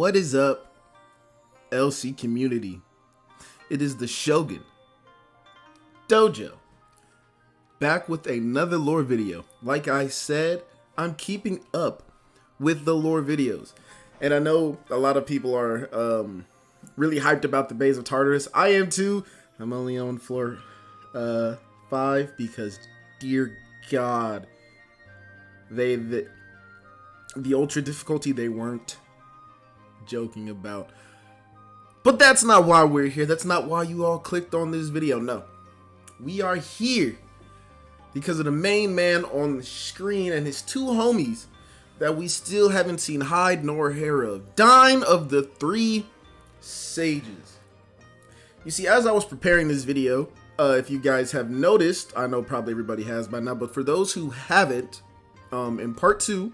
What is up, LC community? It is the Shogun Dojo, back with another lore video. Like I said, I'm keeping up with the lore videos, and I know a lot of people are really hyped about the Bays of Tartarus. I am too. I'm only on floor 5 because, dear God, the ultra difficulty they weren't joking about. But that's not why we're here. That's not why you all clicked on this video. No, we are here because of the main man on the screen and his two homies that we still haven't seen hide nor hair of. Dyne of the Three Sages. You see, as I was preparing this video, if you guys have noticed, I know probably everybody has by now, but for those who haven't, in part 2,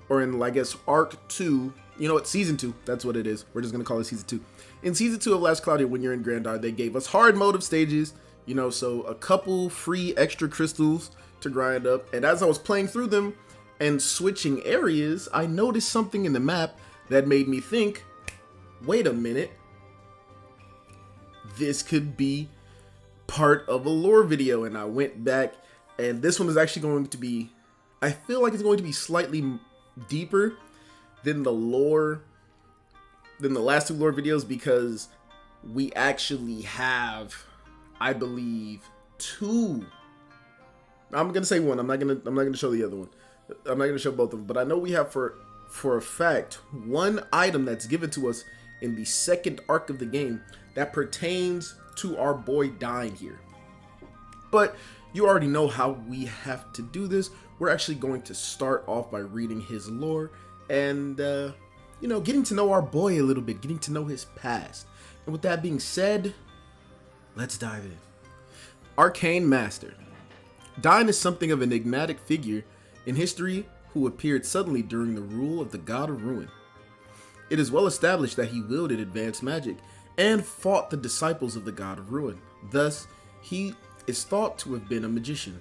or in, I guess, arc 2, you know what, season 2, that's what it is. We're just going to call it season 2. In season 2 of Last Cloudia, when you're in Grandar, they gave us hard mode of stages, you know, so a couple free extra crystals to grind up. And as I was playing through them and switching areas, I noticed something in the map that made me think, wait a minute, this could be part of a lore video. And I went back, and this one is actually going to be, I feel like it's going to be slightly deeper than the last two lore videos, because we actually have, I believe, 2. I'm gonna say one. I'm not gonna show the other one. I'm not gonna show both of them, but I know we have for a fact one item that's given to us in the second arc of the game that pertains to our boy Dyne here. But you already know how we have to do this. We're actually going to start off by reading his lore and, you know, getting to know our boy a little bit, getting to know his past. And with that being said, let's dive in. Arcane Master. Dyne is something of an enigmatic figure in history who appeared suddenly during the rule of the God of Ruin. It is well established that he wielded advanced magic and fought the disciples of the God of Ruin. Thus, he is thought to have been a magician.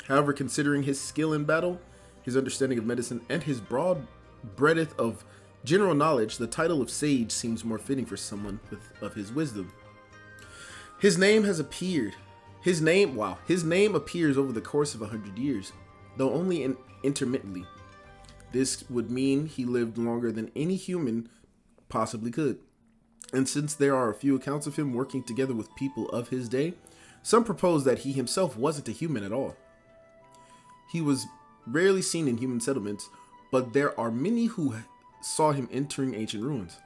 However, considering his skill in battle, his understanding of medicine, and his broad breadth of general knowledge, the title of sage seems more fitting for someone of his wisdom. His name appears over the course of 100 years, though only intermittently. This would mean he lived longer than any human possibly could. And since there are a few accounts of him working together with people of his day, some propose that he himself wasn't a human at all. He was rarely seen in human settlements, but there are many who saw him entering ancient ruins.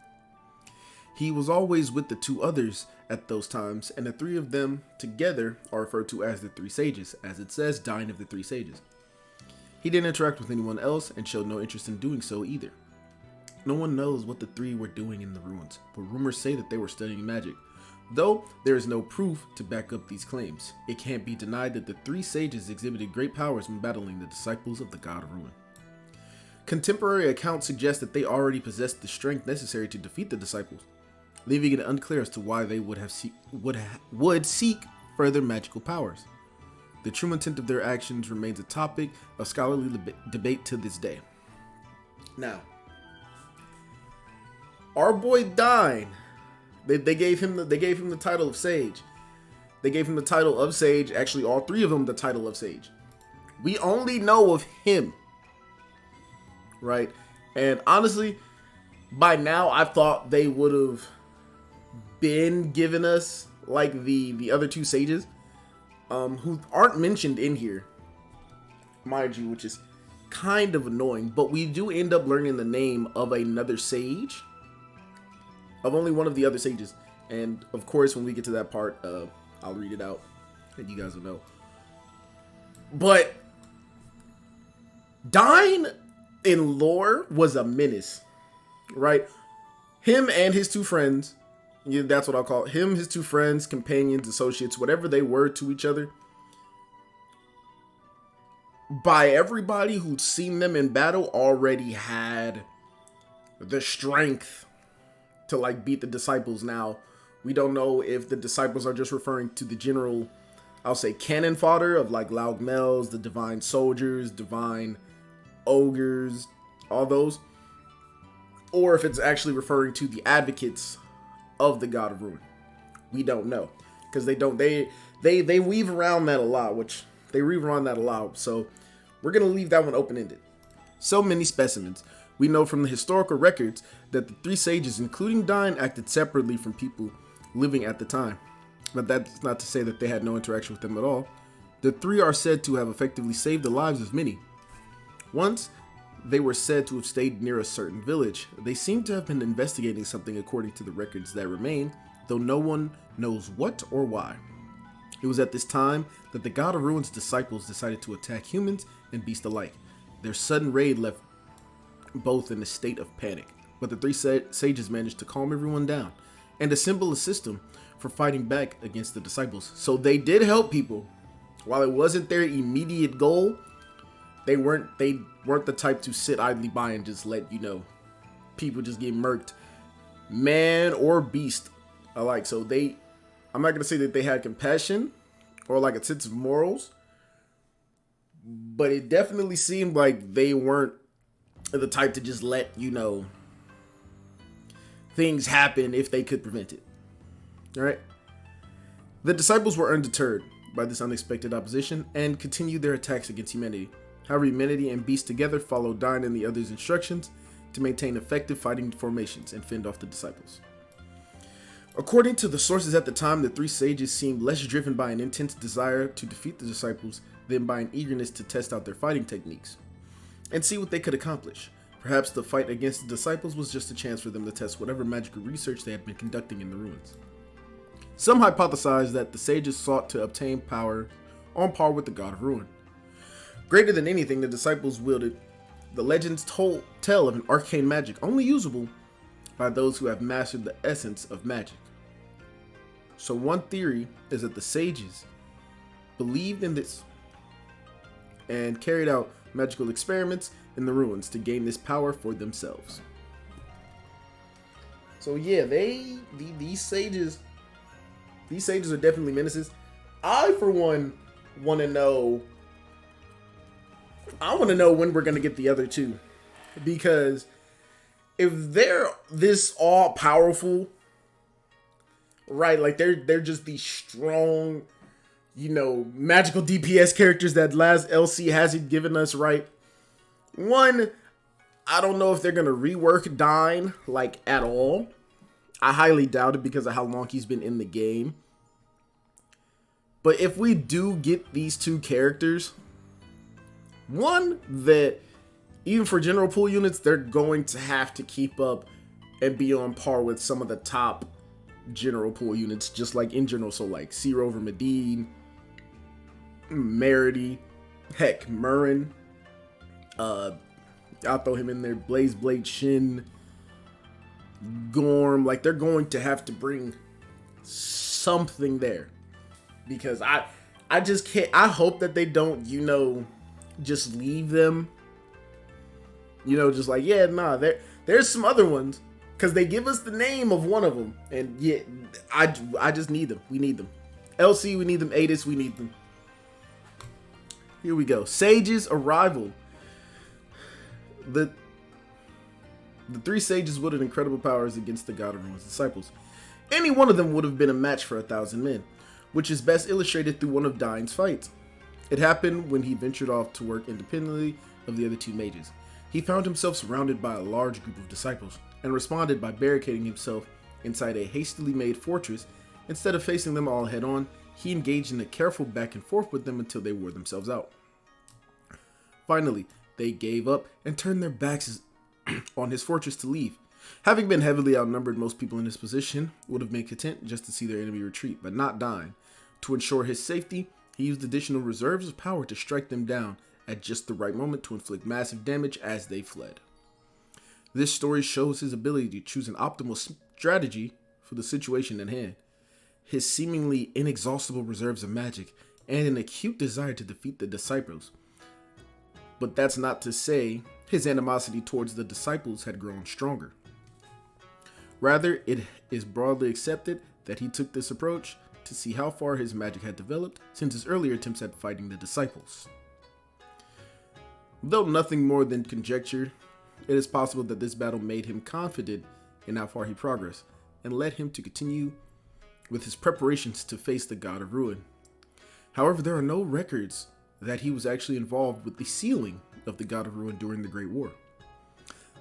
He was always with the 2 others at those times, and the 3 of them together are referred to as the Three Sages, as it says Dyne of the Three Sages. He didn't interact with anyone else and showed no interest in doing so either. No one knows what the 3 were doing in the ruins, but rumors say that they were studying magic. Though there is no proof to back up these claims, it can't be denied that the 3 sages exhibited great powers when battling the disciples of the God of Ruin. Contemporary accounts suggest that they already possessed the strength necessary to defeat the disciples, leaving it unclear as to why they would seek further magical powers. The true intent of their actions remains a topic of scholarly debate to this day. Now, our boy Dyne, they gave him the title of sage. They gave him the title of sage. Actually, all 3 of them the title of sage. We only know of him, right? And honestly, by now I thought they would have been giving us like the other 2 sages, who aren't mentioned in here, mind you, which is kind of annoying. But we do end up learning the name of another sage, of only one of the other sages. And of course, when we get to that part, I'll read it out and you guys will know. But Dyne in lore was a menace, right? Him and his 2 friends, yeah, that's what I'll call it. Him, his 2 friends, companions, associates, whatever they were to each other, by everybody who'd seen them in battle, already had the strength to like beat the disciples. Now, we don't know if the disciples are just referring to the general, I'll say, cannon fodder of like Loug Zeus, the divine soldiers, divine ogres, all those, or if it's actually referring to the advocates of the God of Ruin. We don't know, because they weave around that a lot, so we're gonna leave that one open-ended. So many specimens. We know from the historical records that the three sages, including Dyne, acted separately from people living at the time, but that's not to say that they had no interaction with them at all. The three are said to have effectively saved the lives of many. Once, they were said to have stayed near a certain village. They seem to have been investigating something according to the records that remain, though no one knows what or why. It was at this time that the God of Ruin's disciples decided to attack humans and beasts alike. Their sudden raid left both in a state of panic, but the three sages managed to calm everyone down and assemble a system for fighting back against the disciples. So they did help people. While it wasn't their immediate goal, they weren't the type to sit idly by and just let, people just get murked, man or beast alike. So I'm not gonna say that they had compassion or like a sense of morals, but it definitely seemed like they weren't the type to just let, things happen if they could prevent it. All right. The disciples were undeterred by this unexpected opposition and continued their attacks against humanity. However, humanity and beasts together followed Dyne and the others' instructions to maintain effective fighting formations and fend off the disciples. According to the sources at the time, the three sages seemed less driven by an intense desire to defeat the disciples than by an eagerness to test out their fighting techniques and see what they could accomplish. Perhaps the fight against the disciples was just a chance for them to test whatever magical research they had been conducting in the ruins. Some hypothesize that the sages sought to obtain power on par with the God of Ruin. Greater than anything, the disciples wielded the legends tell of an arcane magic only usable by those who have mastered the essence of magic. So one theory is that the sages believed in this and carried out magical experiments in the ruins to gain this power for themselves. So yeah, these sages are definitely menaces. I, for one, want to know when we're gonna get the other two, because if they're this all powerful, right? Like they're just these strong, magical DPS characters that last LC hasn't given us, right? One, I don't know if they're gonna rework Dyne like at all. I highly doubt it because of how long he's been in the game. But if we do get these two characters, one, that even for general pool units, they're going to have to keep up and be on par with some of the top general pool units, just like in general. So like Sea Rover Medine, Merity, heck, Murrin. I'll throw him in there. Blaze Blade Shin, Gorm. Like they're going to have to bring something there, because I just can't. I hope that they don't, just leave them. Just like, yeah, nah, there's some other ones, because they give us the name of one of them, and yeah, I just need them. We need them. LC, we need them. Adis, we need them. Here we go. Sages arrival. The three sages wielded incredible powers against the God of Ruin's disciples. Any one of them would have been a match for 1,000 men, which is best illustrated through one of Dyne's fights. It happened when he ventured off to work independently of the other two mages. He found himself surrounded by a large group of disciples and responded by barricading himself inside a hastily made fortress. Instead of facing them all head on, he engaged in a careful back and forth with them until they wore themselves out. Finally, they gave up and turned their backs on his fortress to leave. Having been heavily outnumbered, most people in his position would have been content just to see their enemy retreat, but not Dyne. To ensure his safety, he used additional reserves of power to strike them down at just the right moment to inflict massive damage as they fled. This story shows his ability to choose an optimal strategy for the situation at hand. His seemingly inexhaustible reserves of magic and an acute desire to defeat the disciples. But that's not to say his animosity towards the disciples had grown stronger. Rather, it is broadly accepted that he took this approach to see how far his magic had developed since his earlier attempts at fighting the disciples. Though nothing more than conjecture, It is possible that this battle made him confident in how far he progressed and led him to continue with his preparations to face the God of Ruin. However, there are no records that he was actually involved with the sealing of the God of Ruin during the Great War.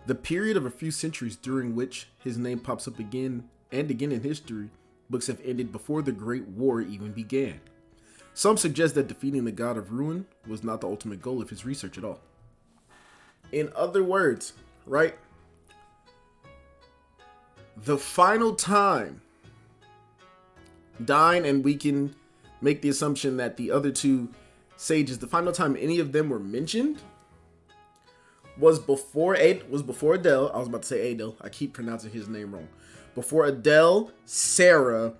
The period of a few centuries during which his name pops up again and again in history books have ended before the Great War even began. Some suggest that defeating the God of Ruin was not the ultimate goal of his research at all. In other words, right? The final time Dyne, and we can make the assumption that the other two sages, the final time any of them were mentioned was before Adel. I was about to say Adel. I keep pronouncing his name wrong. Before Adel, Sarah,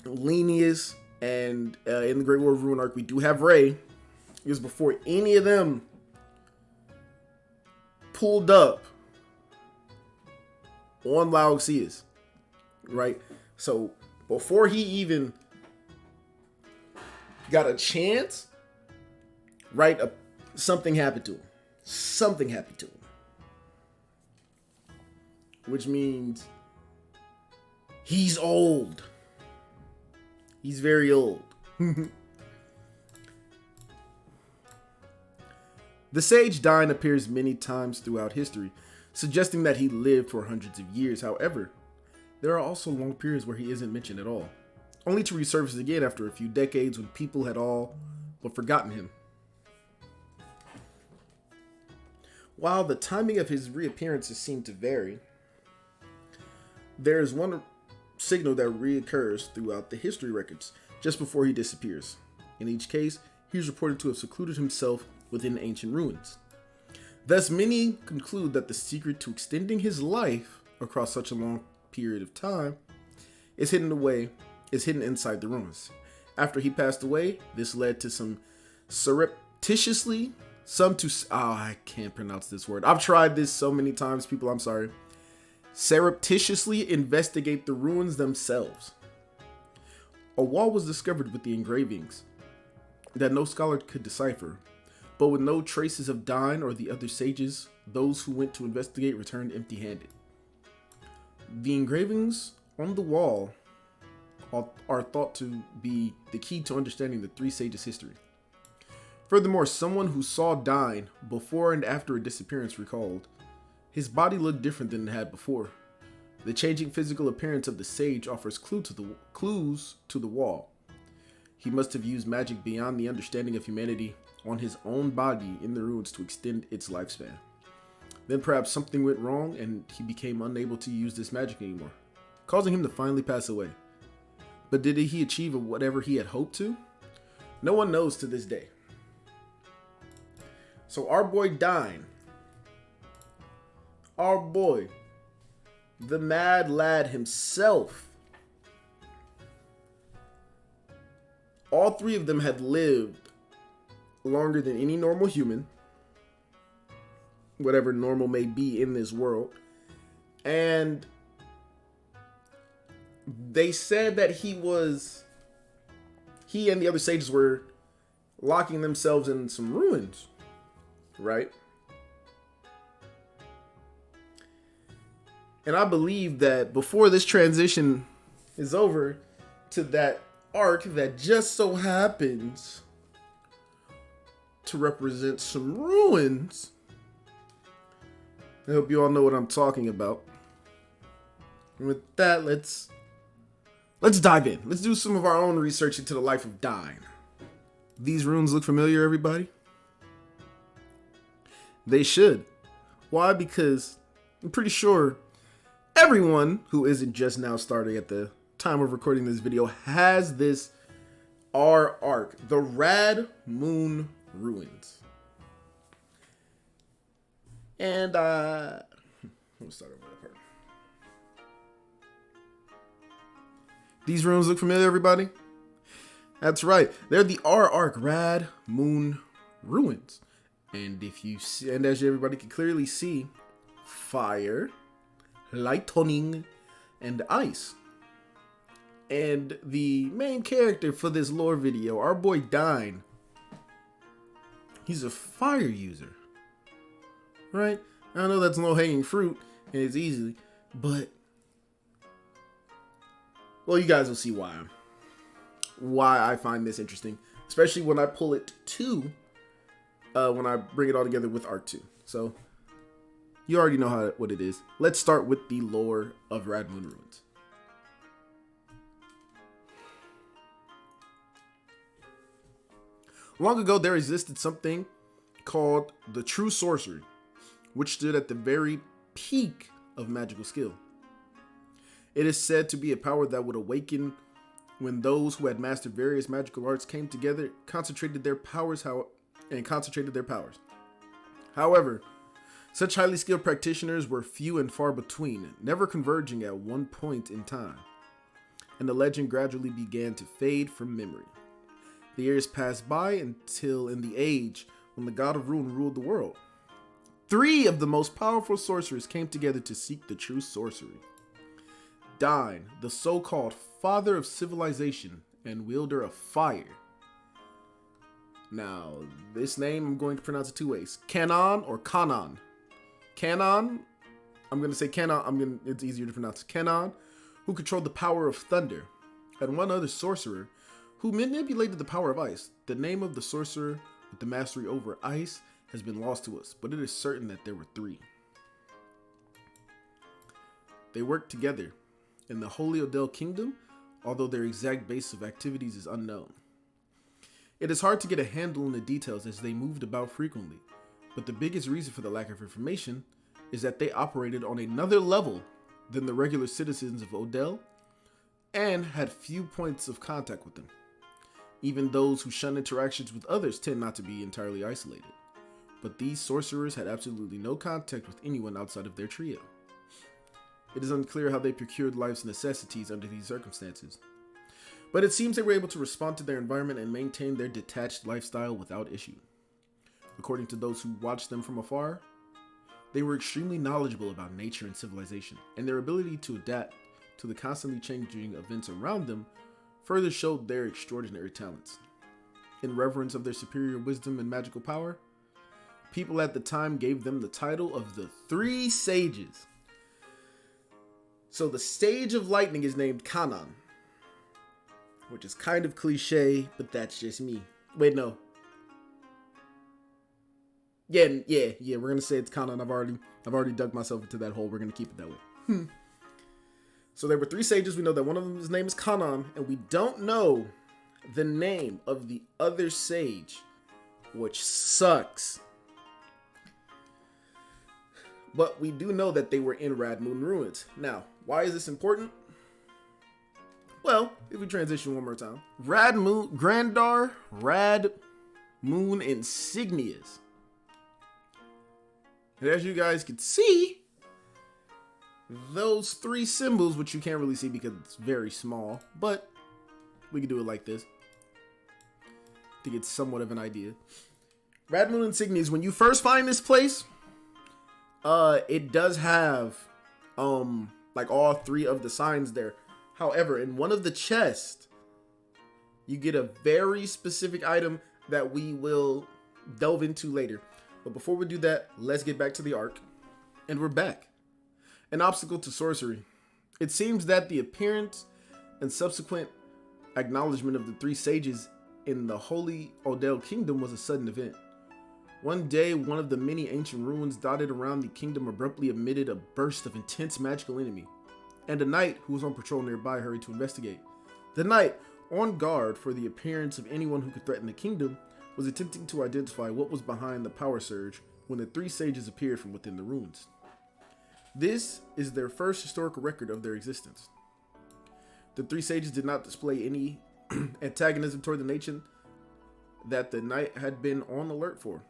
Linnaeus, and in the Great War of Ruin arc, we do have Ray. It was before any of them pulled up on Loug Zeus, right? So before he even got a chance, right, something happened to him. Something happened to him. Which means he's old. He's very old. The sage Dyne appears many times throughout history, suggesting that he lived for hundreds of years. However, there are also long periods where he isn't mentioned at all, only to resurface again after a few decades when people had all but forgotten him. While the timing of his reappearances seem to vary, there is one signal that reoccurs throughout the history records just before he disappears. In each case, he is reported to have secluded himself within ancient ruins. Thus, many conclude that the secret to extending his life across such a long period of time is hidden inside the ruins. After he passed away, this led to some I can't pronounce this word. I've tried this so many times, people, I'm sorry. Surreptitiously investigate the ruins themselves. A wall was discovered with the engravings that no scholar could decipher, but with no traces of Dyne or the other sages, those who went to investigate returned empty-handed. The engravings on the wall are thought to be the key to understanding the three sages' history. Furthermore, someone who saw Dyne before and after a disappearance recalled, his body looked different than it had before. The changing physical appearance of the sage offers clues to the wall. He must have used magic beyond the understanding of humanity on his own body in the ruins to extend its lifespan. Then perhaps something went wrong and he became unable to use this magic anymore, causing him to finally pass away. But did he achieve whatever he had hoped to? No one knows to this day. So our boy Dyne, our boy, the mad lad himself, all three of them had lived longer than any normal human, whatever normal may be in this world. And they said that he and the other sages were locking themselves in some ruins, right? And I believe that before this transition is over to that arc that just so happens to represent some ruins, I hope you all know what I'm talking about. And with that, let's dive in. Let's do some of our own research into the life of Dyne. These runes look familiar, everybody? They should. Why? Because I'm pretty sure everyone who isn't just now starting at the time of recording this video has this R arc, the Radmoon ruins. And let me start over that part. These runes look familiar, everybody? That's right. They're the R arc Radmoon ruins. And if you see, and as everybody can clearly see, fire, lightning, and ice. And the main character for this lore video, our boy Dyne, he's a fire user, right? I know that's low-hanging fruit, and it's easy, but... Well, you guys will see why I find this interesting. Especially when I pull it to... when I bring it all together with Art 2. So, you already know what it is. Let's start with the lore of Radmoon Ruins. Long ago, there existed something called the True Sorcery, which stood at the very peak of magical skill. It is said to be a power that would awaken when those who had mastered various magical arts came together, concentrated their powers. However, such highly skilled practitioners were few and far between, never converging at one point in time, and the legend gradually began to fade from memory. The years passed by until in the age when the God of Ruin ruled the world. 3 of the most powerful sorcerers came together to seek the true sorcery. Dyne, the so-called father of civilization and wielder of fire. Now, this name I'm going to pronounce it 2 ways. Kanon or Kanon. Kanon, I'm going to say Kanon, it's easier to pronounce. Kanon, who controlled the power of thunder, and one other sorcerer who manipulated the power of ice. The name of the sorcerer with the mastery over ice has been lost to us, but it is certain that there were 3. They worked together in the Holy Adel Kingdom, although their exact base of activities is unknown. It is hard to get a handle on the details as they moved about frequently, but the biggest reason for the lack of information is that they operated on another level than the regular citizens of Adel and had few points of contact with them. Even those who shun interactions with others tend not to be entirely isolated, but these sorcerers had absolutely no contact with anyone outside of their trio. It is unclear how they procured life's necessities under these circumstances, but it seems they were able to respond to their environment and maintain their detached lifestyle without issue. According to those who watched them from afar, they were extremely knowledgeable about nature and civilization, and their ability to adapt to the constantly changing events around them further showed their extraordinary talents. In reverence of their superior wisdom and magical power, people at the time gave them the title of the 3 Sages. So the Sage of Lightning is named Kanon, which is kind of cliche, but that's just me. Wait, no. Yeah, we're gonna say it's Kanon. I've already dug myself into that hole. We're gonna keep it that way. So there were 3 sages. We know that one of them, his name is Kanon, and we don't know the name of the other sage, which sucks. But we do know that they were in Radmoon Ruins. Now, why is this important? Well, if we transition one more time. Radmoon, Grandar, Radmoon insignias. And as you guys can see, those 3 symbols, which you can't really see because it's very small, but we can do it like this to get somewhat of an idea. Radmoon insignias, when you first find this place, it does have like all 3 of the signs there. However, in one of the chests, you get a very specific item that we will delve into later. But before we do that, let's get back to the arc. And we're back. An obstacle to sorcery. It seems that the appearance and subsequent acknowledgement of the 3 sages in the Holy Adel Kingdom was a sudden event. One day, one of the many ancient ruins dotted around the kingdom abruptly emitted a burst of intense magical enemy, and a knight who was on patrol nearby hurried to investigate. The knight, on guard for the appearance of anyone who could threaten the kingdom, was attempting to identify what was behind the power surge when the 3 sages appeared from within the ruins. This is their first historical record of their existence. The 3 sages did not display any antagonism toward the nation that the knight had been on alert for.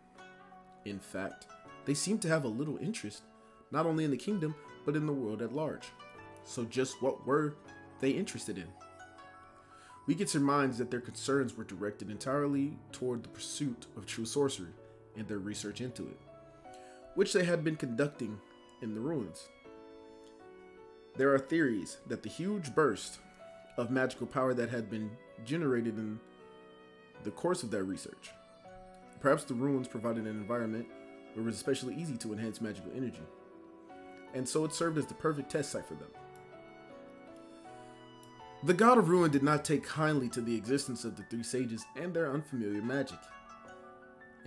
In fact, they seemed to have a little interest, not only in the kingdom, but in the world at large. So just what were they interested in? We get surmised that their concerns were directed entirely toward the pursuit of true sorcery and their research into it, which they had been conducting in the ruins. There are theories that the huge burst of magical power that had been generated in the course of that research, perhaps the ruins provided an environment where it was especially easy to enhance magical energy. And so it served as the perfect test site for them. The God of Ruin did not take kindly to the existence of the three sages and their unfamiliar magic,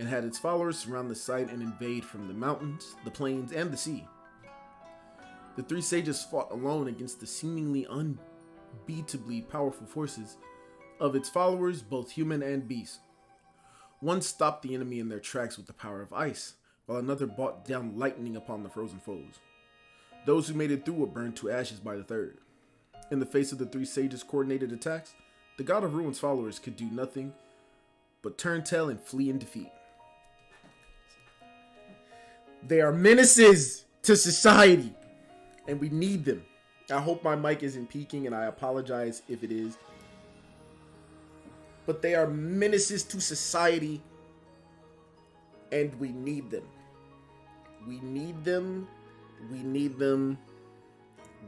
and had its followers surround the site and invade from the mountains, the plains, and the sea. The three sages fought alone against the seemingly unbeatably powerful forces of its followers, both human and beast. One stopped the enemy in their tracks with the power of ice, while another brought down lightning upon the frozen foes. Those who made it through were burned to ashes by the third. In the face of the three sages' coordinated attacks, the God of Ruin's followers could do nothing but turn tail and flee in defeat. They are menaces to society, and we need them. I hope my mic isn't peaking, and I apologize if it is. But they are menaces to society, and we need them. We need them. We need them.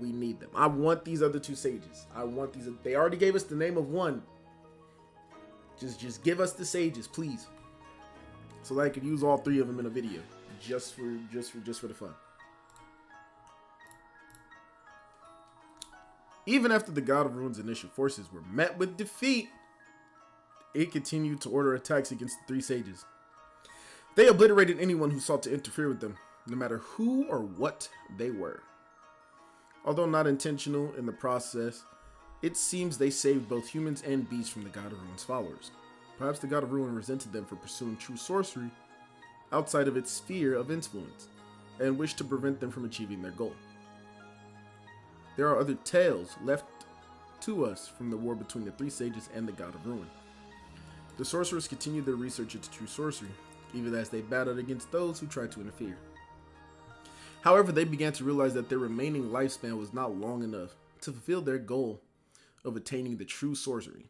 We need them. I want these other two sages. I want these. They already gave us the name of one. Just give us the sages, please, so that I could use all three of them in a video, just for the fun. Even after the God of Ruin's initial forces were met with defeat, it continued to order attacks against the three sages. They obliterated anyone who sought to interfere with them, no matter who or what they were. Although not intentional in the process, it seems they saved both humans and beasts from the God of Ruin's followers. Perhaps the God of Ruin resented them for pursuing true sorcery outside of its sphere of influence, and wished to prevent them from achieving their goal. There are other tales left to us from the war between the three sages and the God of Ruin. The sorcerers continued their research into true sorcery, even as they battled against those who tried to interfere. However, they began to realize that their remaining lifespan was not long enough to fulfill their goal of attaining the true sorcery.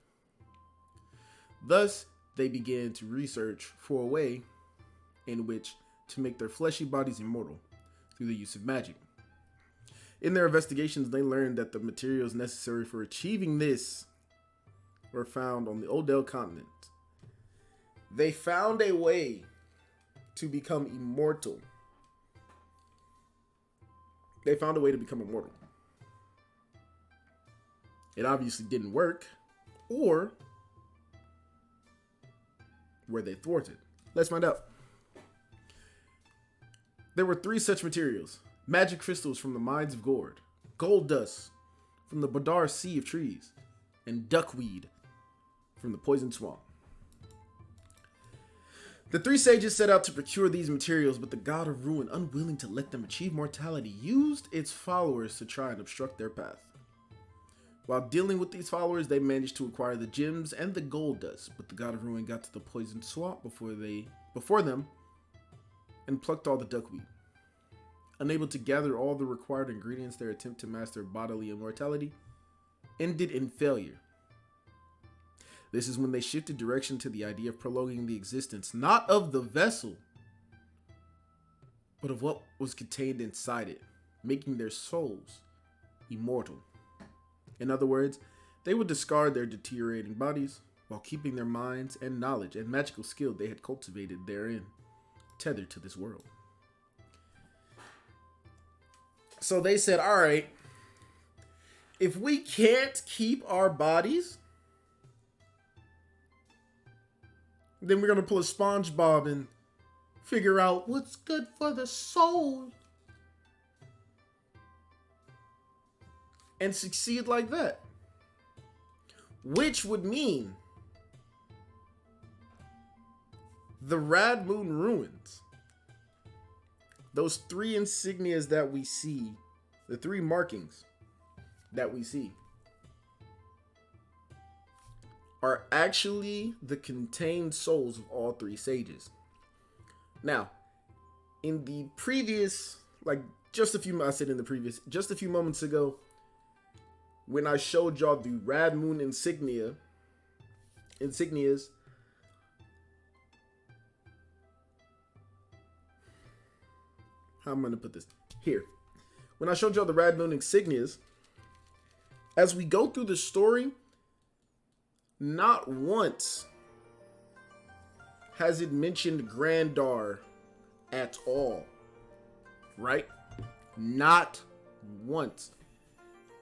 Thus, they began to research for a way in which to make their fleshy bodies immortal through the use of magic. In their investigations, they learned that the materials necessary for achieving this were found on the Adel continent. They found a way to become immortal. They found a way to become immortal. It obviously didn't work, or were they thwarted? Let's find out. There were three such materials: magic crystals from the mines of Gord, gold dust from the Badar Sea of Trees, and duckweed from the poison swamp. The three sages set out to procure these materials, but the God of Ruin, unwilling to let them achieve mortality, used its followers to try and obstruct their path. While dealing with these followers, they managed to acquire the gems and the gold dust, but the God of Ruin got to the poison swamp before them and plucked all the duckweed. Unable to gather all the required ingredients, their attempt to master bodily immortality ended in failure. This is when they shifted direction to the idea of prolonging the existence, not of the vessel, but of what was contained inside it, making their souls immortal. In other words, they would discard their deteriorating bodies while keeping their minds and knowledge and magical skill they had cultivated therein, tethered to this world. So they said, all right, if we can't keep our bodies, then we're going to pull a SpongeBob and figure out what's good for the soul. And succeed like that. Which would mean the Radmoon ruins, those three insignias that we see, the three markings that we see, are actually the contained souls of all three sages. Now, in the previous, just a few moments ago, when I showed y'all the Radmoon insignias, how am I going to put this? Here. When I showed y'all the Radmoon insignias, as we go through the story, not once has it mentioned Grandar at all. Right? Not once.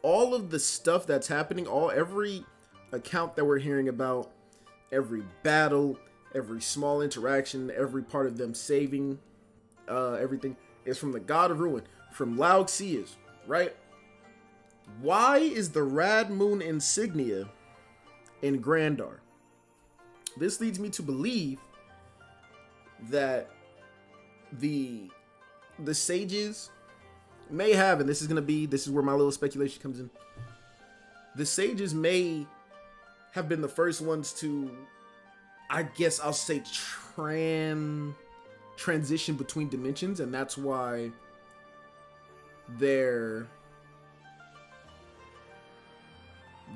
All of the stuff that's happening, every account that we're hearing about, every battle, every small interaction, every part of them saving everything is from the God of Ruin, from Loug Zeus, right? Why is the Radmoon insignia in Grandar? This leads me to believe that the sages may have, and this is where my little speculation comes in. The sages may have been the first ones to, I guess I'll say, transition between dimensions, and that's why their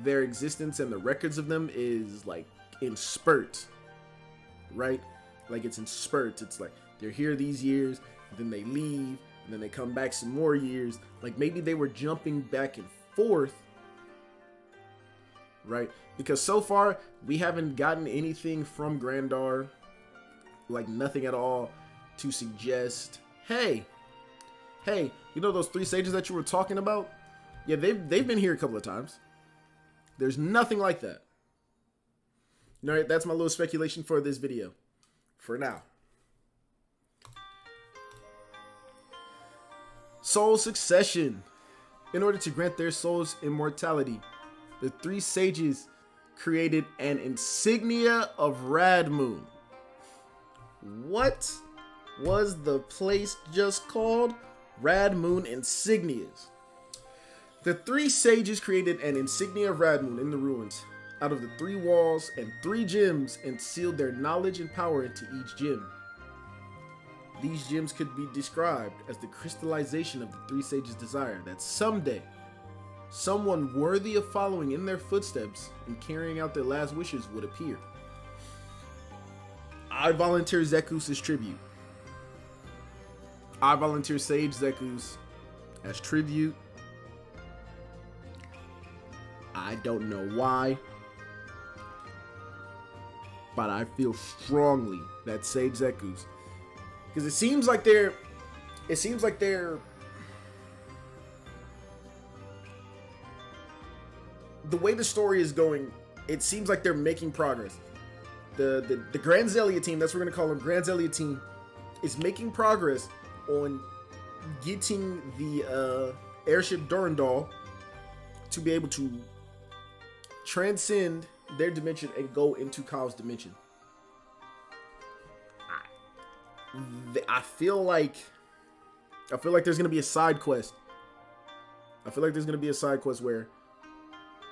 existence and the records of them is like in spurts, right? Like it's in spurts. It's like they're here these years, then they leave, and then they come back some more years. Like maybe they were jumping back and forth, right? Because so far we haven't gotten anything from Grandar, like nothing at all to suggest, hey, you know those 3 sages that you were talking about? Yeah, they've been here a couple of times. There's nothing like that. All right, that's my little speculation for this video. For now. Soul succession. In order to grant their souls immortality, the 3 sages created an insignia of Radmoon. What was the place just called? Radmoon insignias. The 3 sages created an insignia of Radmoon in the ruins, out of the 3 walls and 3 gems, and sealed their knowledge and power into each gem. These gems could be described as the crystallization of the 3 sages' desire that someday, someone worthy of following in their footsteps and carrying out their last wishes would appear. I volunteer Zeus' tribute. I volunteer Sage Zeus as tribute. I don't know why, but I feel strongly that Sage Zeus, because it seems like they're the way the story is going, it seems like they're making progress. The Granzelia team, that's what we're gonna call them, Granzelia team, is making progress on getting the airship Durandal to be able to transcend their dimension and go into Kyle's dimension. I feel like there's gonna be a side quest. I feel like there's gonna be a side quest where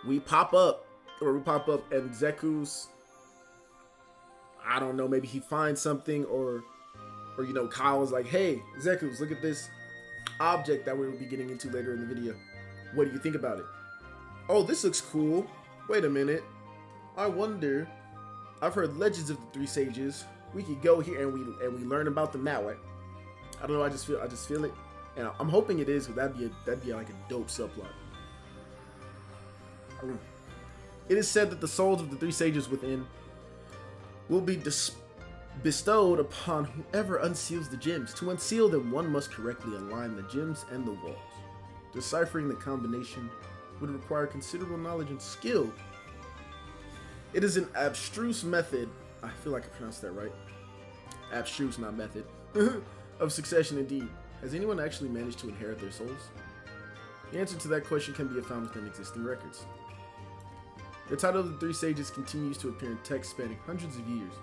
we pop up and Zeus, I don't know, maybe he finds something, or you know, Kyle is like, hey Zeus, look at this object that we will be getting into later in the video. What do you think about it? Oh, this looks cool. Wait a minute. I wonder, I've heard legends of the 3 sages. We could go here and we learn about them that way. I don't know, I just feel it. And I'm hoping it is, because that'd be like a dope subplot. It is said that the souls of the 3 sages within will be bestowed upon whoever unseals the gems. To unseal them, one must correctly align the gems and the walls. Deciphering the combination would require considerable knowledge and skill. It is an abstruse method, I feel like I pronounced that right, abstruse, not method, of succession indeed. Has anyone actually managed to inherit their souls? The answer to that question can be found within existing records. The title of the 3 sages continues to appear in texts spanning hundreds of years,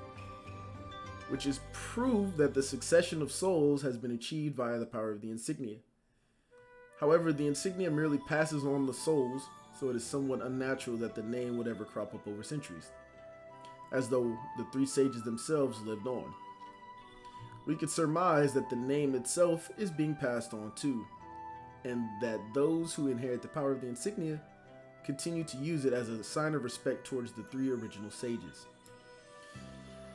which is proof that the succession of souls has been achieved via the power of the insignia. However, the insignia merely passes on the souls, so it is somewhat unnatural that the name would ever crop up over centuries, as though the 3 sages themselves lived on. We could surmise that the name itself is being passed on too, and that those who inherit the power of the insignia continue to use it as a sign of respect towards the 3 original sages.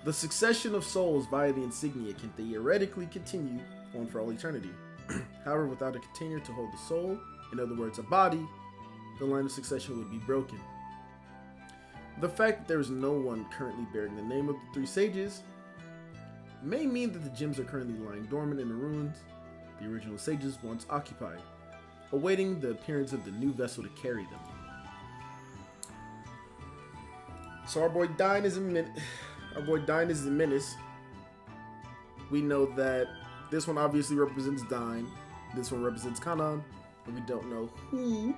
The succession of souls via the insignia can theoretically continue on for all eternity. However, without a container to hold the soul, in other words, a body, the line of succession would be broken. The fact that there is no one currently bearing the name of the 3 sages may mean that the gems are currently lying dormant in the ruins the original sages once occupied, awaiting the appearance of the new vessel to carry them. So our boy Dyne is a menace. We know that this one obviously represents Dyne, this one represents Kanan, and we don't know who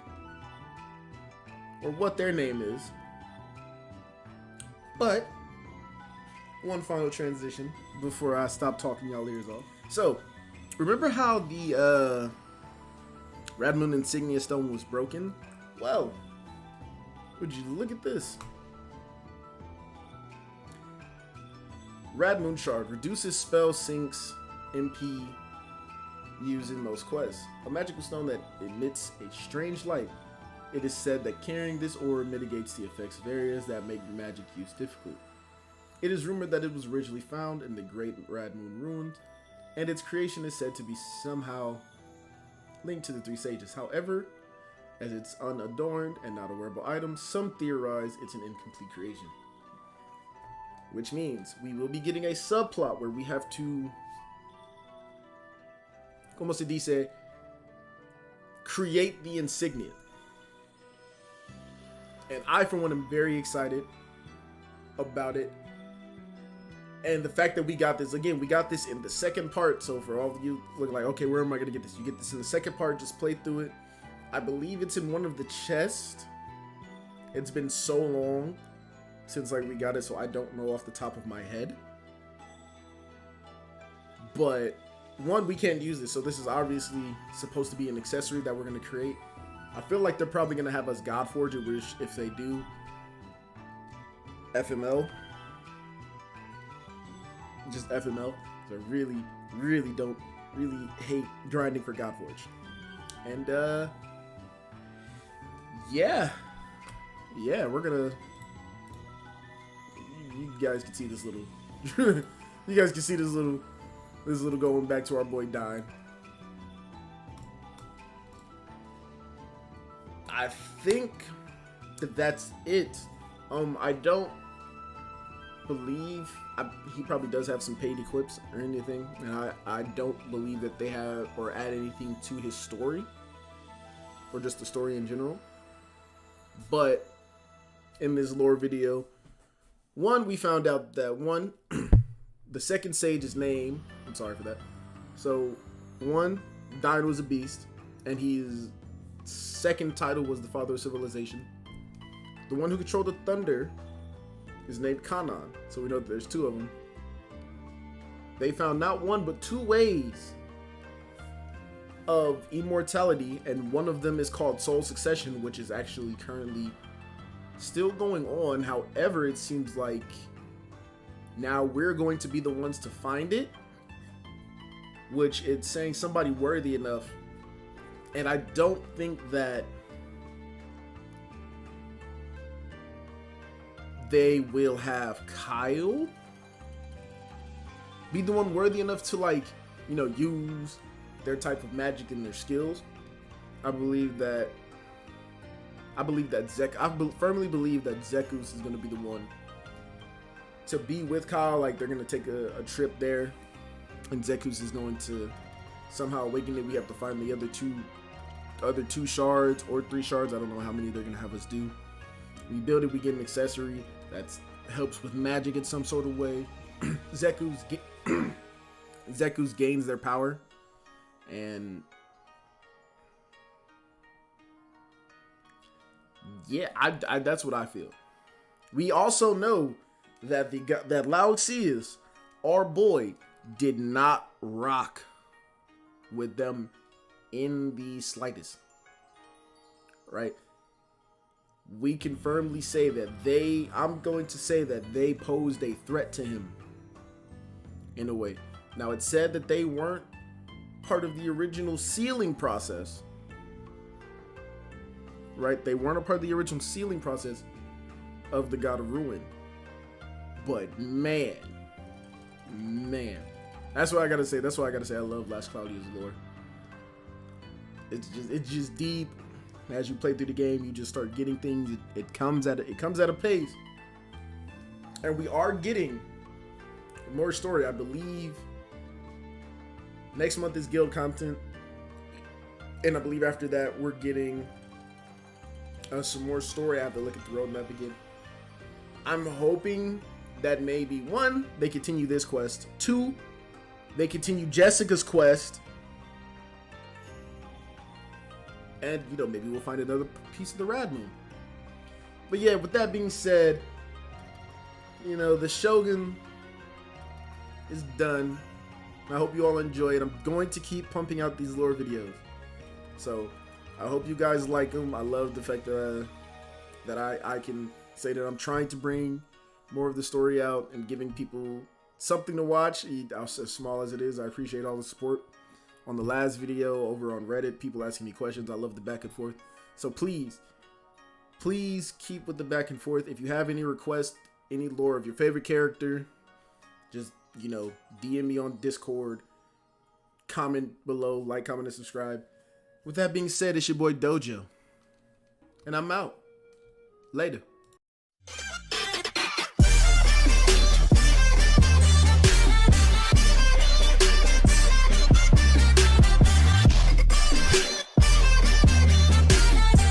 or what their name is. But one final transition before I stop talking y'all ears off. So, remember how the Radmoon insignia stone was broken? Well, would you look at this? Radmoon shard reduces spell sinks MP used in most quests. A magical stone that emits a strange light. It is said that carrying this orb mitigates the effects of areas that make magic use difficult. It is rumored that it was originally found in the Great Radmoon ruins, and its creation is said to be somehow linked to the three sages. However, as it's unadorned and not a wearable item, some theorize it's an incomplete creation. Which means we will be getting a subplot where we have to, como se dice, create the insignia. And I, for one, am very excited about it. And the fact that we got this, again, we got this in the second part. So for all of you look like, okay, where am I going to get this? You get this in the second part, just play through it. I believe it's in one of the chests. It's been so long since like we got it, so I don't know off the top of my head. But one, we can't use this, so this is obviously supposed to be an accessory that we're going to create. I feel like they're probably going to have us Godforge it, which if they do, FML. Just FML. So I really hate grinding for Godforge. And yeah, we're gonna, you guys can see this little you guys can see this little going back to our boy Dyne. I think that's it. I don't believe he probably does have some paid equips or anything, and I don't believe that they have or add anything to his story or just the story in general. But in this lore video, one, we found out that one, the second sage's name, I'm sorry for that. So one, Dyne was a beast, and his second title was the Father of Civilization. The one who controlled the thunder is named Kanan, so we know that there's two of them. They found not one but two ways of immortality, and one of them is called soul succession, which is actually currently still going on. However, it seems like now we're going to be the ones to find it, which it's saying somebody worthy enough. And I don't think that they will have Kyle be the one worthy enough to, like, you know, use their type of magic and their skills. I firmly believe that firmly believe that Zeus is going to be the one to be with Kyle. Like, they're going to take a trip there, and Zeus is going to somehow awaken it. We have to find the other two shards or 3 shards. I don't know how many they're going to have us do. We build it, we get an accessory that helps with magic in some sort of way. Zeus gains their power, and yeah, I that's what I feel. We also know that that Loug Zeus, our boy, did not rock with them in the slightest, right? We can firmly say that I'm going to say that they posed a threat to him in a way. Now, it said that they weren't part of the original sealing process, right? They weren't a part of the original sealing process of the God of Ruin. But man, that's what I gotta say. That's why I gotta say I love Last Cloudia's lore. It's just deep. As you play through the game, you just start getting things. It comes at a pace, and we are getting more story. I believe next month is guild content, and I believe after that we're getting some more story. I have to look at the roadmap again. I'm hoping that maybe 1, they continue this quest, 2, they continue Jessica's quest, and you know, maybe we'll find another piece of the Radmoon. But yeah, with that being said, you know, the Shogun is done. I hope you all enjoy it. I'm going to keep pumping out these lore videos, so I hope you guys like them. I love the fact that I can say that I'm trying to bring more of the story out and giving people something to watch, as small as it is. I appreciate all the support on the last video over on Reddit, people asking me questions. I love the back and forth. So please keep with the back and forth. If you have any requests, any lore of your favorite character, just, you know, DM me on Discord, comment below, like, comment, and subscribe. With that being said, it's your boy Dojo, and I'm out. Later.